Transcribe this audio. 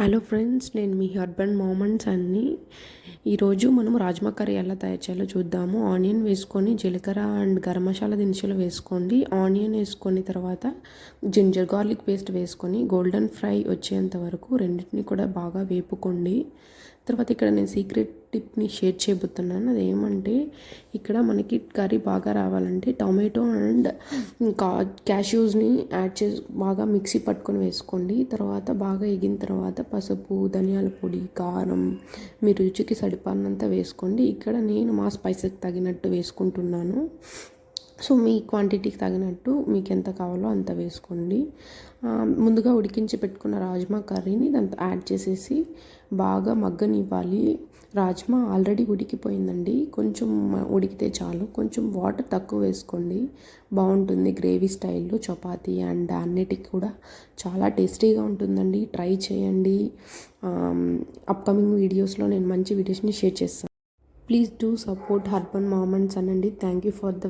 Hello friends, నేను మీ హర్బన్ moments అన్ని. ఈరోజు మనం రాజ్మా కర్రీ ఎలా తయారు చేయాలో చూద్దాము. ఆనియన్ వేసుకొని జీలకర్ర అండ్ గరం మసాలా దినుసులు వేసుకోండి. ఆనియన్ వేసుకొని తర్వాత జింజర్ గార్లిక్ పేస్ట్ వేసుకొని గోల్డెన్ ఫ్రై వచ్చేంత వరకు రెండింటిని కూడా బాగా వేపుకోండి. తర్వాత ఇక్కడ నేను సీక్రెట్ టిప్ని షేర్ చేయబోతున్నాను. అదేమంటే, ఇక్కడ మనకి కర్రీ బాగా రావాలంటే టొమాటో అండ్ క్యాష్యూస్ని యాడ్ చేసి బాగా మిక్సీ పట్టుకొని వేసుకోండి. తర్వాత బాగా ఎగిన తర్వాత పసుపు, ధనియాల పొడి, కారం మీ రుచికి సరిపడినంత వేసుకోండి. ఇక్కడ నేను మా స్పైసెస్కి తగినట్టు వేసుకుంటున్నాను. సో మీ క్వాంటిటీకి తగినట్టు మీకు ఎంత కావాలో అంత వేసుకోండి. ముందుగా ఉడికించి పెట్టుకున్న రాజ్మా కర్రీని దాంతో యాడ్ చేసేసి బాగా మగ్గనివ్వాలి. రాజ్మా ఆల్రెడీ ఉడికిపోయిందండి, కొంచెం ఉడికితే చాలు. కొంచెం వాటర్ తక్కువ వేసుకోండి, బాగుంటుంది. గ్రేవీ స్టైల్లో చపాతీ అండ్ అన్నిటికి కూడా చాలా టేస్టీగా ఉంటుందండి. ట్రై చేయండి. అప్కమింగ్ వీడియోస్లో నేను మంచి వీడియోస్ని షేర్ చేస్తాను. ప్లీజ్ డూ సపోర్ట్ హర్బన్ మూమెంట్స్ అనండి. Thank you for the